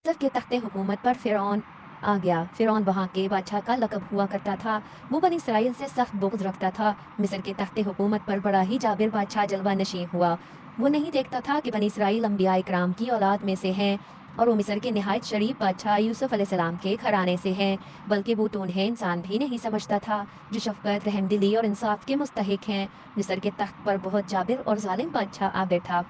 मिस्र के तख्ते हुकूमत पर फ़िरौन आ गया। फ़िरौन वहाँ के बादशाह का लक़ब हुआ करता था। वो बनी इसराइल से सख्त बुग़्ज़ रखता था। मिस्र के तख्ते हुकूमत पर बड़ा ही जाबिर बादशाह जलवा नशीं हुआ। वो नहीं देखता था कि बनी इसराइल अंबिया इकराम की औलाद में से हैं और वो मिस्र के नहायत शरीफ बादशाह यूसुफ अलैहिस्सलाम के घराने से हैं, बल्कि वो तो उन्हें इंसान भी नहीं समझता था जो शफ़क़त, रहमदिली और इंसाफ के मुस्तहिक हैं। मिस्र के तख्त पर बहुत जाबिर और ज़ालिम बादशाह आ बैठा।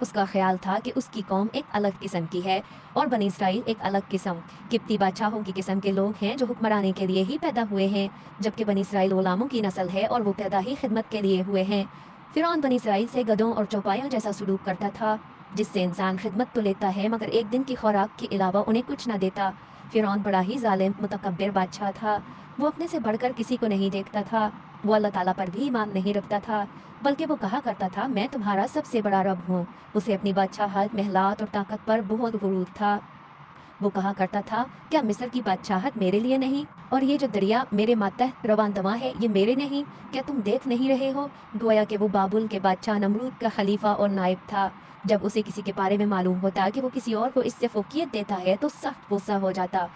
उसका ख्याल था कि उसकी कौम एक अलग किस्म की है और बनी इसराइल एक अलग किस्म। किप्ती बादशाहों की किस्म के लोग हैं जो हुक्मरानी के लिए ही पैदा हुए हैं, जबकि बनी इसराइल गुलामों की नस्ल है और वो पैदा ही खिदमत के लिए हुए हैं। फ़िरौन बनी इसराइल से गधों और चौपायों जैसा सलूक करता था, जिससे इंसान खिदमत तो लेता है मगर एक दिन की खुराक के अलावा उन्हें कुछ न देता। फ़िरौन बड़ा ही ज़ालिम मुतकब्बिर बादशाह था। वो अपने से बढ़कर किसी को नहीं देखता था। वो अल्लाह ताला पर भी ईमान नहीं रखता था, बल्कि वो कहा करता था, मैं तुम्हारा सबसे बड़ा रब हूँ। उसे अपनी बादशाहत, महलात और ताकत पर बहुत गुरूर था। वो कहा करता था, क्या मिस्र की बादशाहत मेरे लिए नहीं, और ये जो दरिया मेरे मातहत रवान दवा है ये मेरे नहीं? क्या तुम देख नहीं रहे हो? गोया कि वो बाबुल के बादशाह नमरूद का खलीफा और नायब था। जब उसे किसी के बारे में मालूम होता कि वो किसी और को इससे फौकियत देता है तो सख्त गुस्सा हो जाता।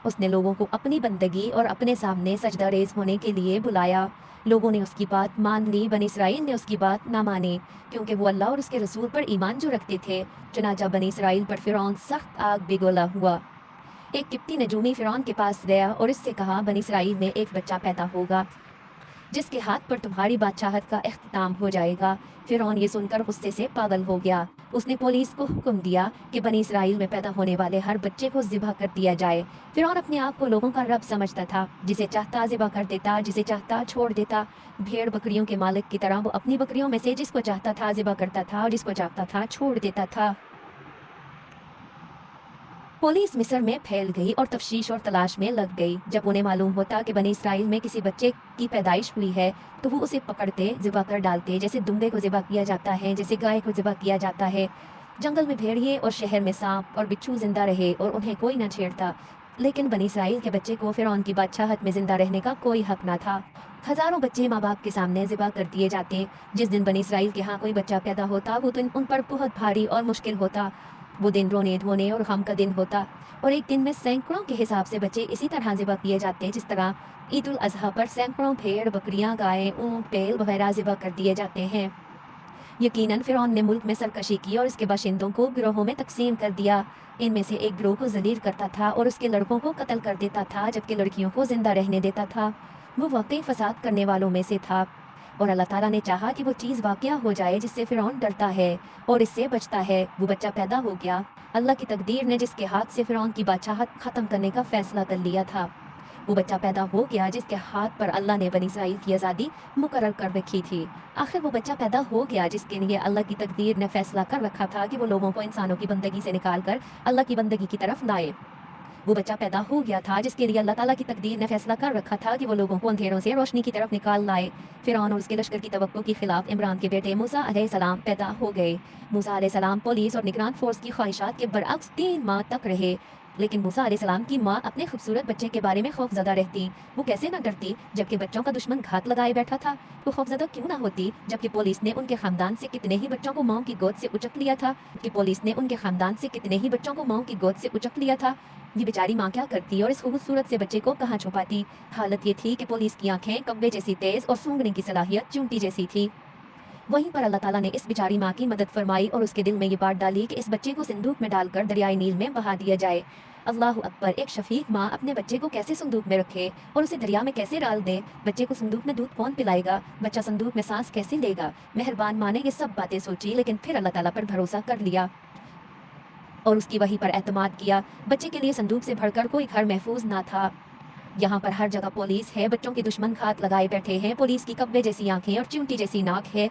उसने लोगों को अपनी बंदगी और अपने सामने सजदा रेज़ होने के लिए बुलाया। लोगों ने उसकी बात मान ली, बनी इसराइल ने उसकी बात ना मानी, क्योंकि वो अल्लाह और उसके रसूल पर ईमान जो रखते थे। चुनांचा बनी इसराइल पर फ़िरौन सख्त आग बिगोला हुआ। एक किप्ती नजूमी फ़िरौन के पास गया और इससे कहा, बनी इसराइल में एक बच्चा पैदा होगा जिसके हाथ पर तुम्हारी बादशाहत का इख्तिताम हो जाएगा। फ़िरौन ये सुनकर गुस्से से पागल हो गया। उसने पुलिस को हुक्म दिया कि बनी इसराइल में पैदा होने वाले हर बच्चे को ज़िबह कर दिया जाए। फ़िरौन अपने आप को लोगों का रब समझता था, जिसे चाहता ज़िबह कर देता, जिसे चाहता छोड़ देता। भेड़ बकरियों के मालिक की तरह वो अपनी बकरियों में से जिसको चाहता था ज़िबह करता था और जिसको चाहता था छोड़ देता था। पुलिस मिस्र में फैल गई और तफ्तीश और तलाश में लग गई। जब उन्हें मालूम होता कि बनी इसराइल में किसी बच्चे की पैदाइश हुई है तो वो उसे पकड़ते, ज़िबा कर डालते, जैसे दुम्बे को ज़िबा किया जाता है, जैसे गाय को ज़िबा किया जाता है। जंगल में भेड़िए और शहर में सांप और बिच्छू जिंदा रहे और उन्हें कोई न छेड़ता, लेकिन बनी इसराइल के बच्चे को फ़िरौन की बादशाहत में जिंदा रहने का कोई हक न था। हजारों बच्चे माँ बाप के सामने ज़िबा कर दिए जाते। जिस दिन बनी इसराइल के यहाँ कोई बच्चा पैदा होता वो दिन उन पर बहुत भारी और मुश्किल होता। वो दिन रोने धोने और गम का दिन होता, और एक दिन में सैकड़ों के हिसाब से बच्चे इसी तरह ज़िबा किए जाते जिस तरह ईद उल अज़हा पर सैकड़ों भेड़, बकरियां, गायें, ऊँट, बैल वगैरह ज़िबा कर दिए जाते हैं। यकीनन फ़िरौन ने मुल्क में सरकशी की और इसके बाशिंदों को गिरोहों में तकसीम कर दिया। इनमें से एक गिरोह को जलील करता था और उसके लड़कों को कत्ल कर देता था, जबकि लड़कियों को जिंदा रहने देता था। वो वाकई फसाद करने वालों में से था, और अल्लाह ताला ने चाहा कि वो चीज़ वाक़या हो जाए जिससे फ़िरौन डरता है और इससे बचता है। वो बच्चा पैदा हो गया। अल्लाह की तकदीर ने जिसके हाथ से फ़िरौन की बादशाहत ख़त्म करने का फ़ैसला कर लिया था। वो बच्चा पैदा हो गया जिसके हाथ पर अल्लाह ने बनी इसराइल की आज़ादी मुकर्रर कर रखी थी। आखिर वो बच्चा पैदा हो गया जिसके लिए अल्लाह की तकदीर ने फ़ैसला कर रखा था कि वो लोगों को इंसानों की बंदगी से निकाल कर अल्लाह की बंदगी की तरफ लाए। वो बच्चा पैदा हो गया था जिसके लिए अल्लाह ताला की तकदीर ने फैसला कर रखा था कि वो लोगों को अंधेरों से रोशनी की तरफ निकाल लाए। फ़िरौन और उसके लश्कर की तवक्को के खिलाफ इमरान के बेटे मूसा अलैहिस्सलाम पैदा हो गए। मूसा अलैहिस्सलाम पुलिस और निगरान फोर्स की ख्वाहिशात के बरअक्स 3 माह तक रहे, लेकिन मूसा अलैहिस्सलाम की माँ अपने खूबसूरत बच्चे के बारे में खौफजदा रहती। वो कैसे न डरती जबकि बच्चों का दुश्मन घात लगाए बैठा था। वो खौफजदा क्यों ना होती जबकि पुलिस ने उनके खानदान से कितने ही बच्चों को माओ की गोद से उचक लिया था कि पुलिस ने उनके खानदान से कितने ही बच्चों को माओ की गोद से उचक लिया था। ये बेचारी माँ क्या करती और इस खूबसूरत से बच्चे को कहाँ छुपाती? हालत ये थी कि पुलिस की आंखें कब्बे जैसी तेज और सूंघने की सलाहियत चूंटी जैसी थी। वहीं पर अल्लाह ताला ने इस बेचारी माँ की मदद फरमाई और उसके दिल में ये बात डाली कि इस बच्चे को संदूक में डालकर दरियाई नील में बहा दिया जाए। अल्लाह अकबर! एक शफीक माँ अपने बच्चे को कैसे संदूक में रखे और उसे दरिया में कैसे डाल दे? बच्चे को संदूक में दूध कौन पिलाएगा? बच्चा संदूक में सांस कैसे लेगा? मेहरबान माँ ने ये सब बातें सोची, लेकिन फिर अल्लाह ताला पर भरोसा कर लिया और उसकी वही पर एतमाद किया। बच्चे के लिए संदूक से भरकर कोई घर महफूज ना था। यहाँ पर हर जगह पुलिस है, बच्चों के दुश्मन घात लगाए बैठे हैं, पुलिस की कब्बे जैसी आंखें और चूंटी जैसी नाक है।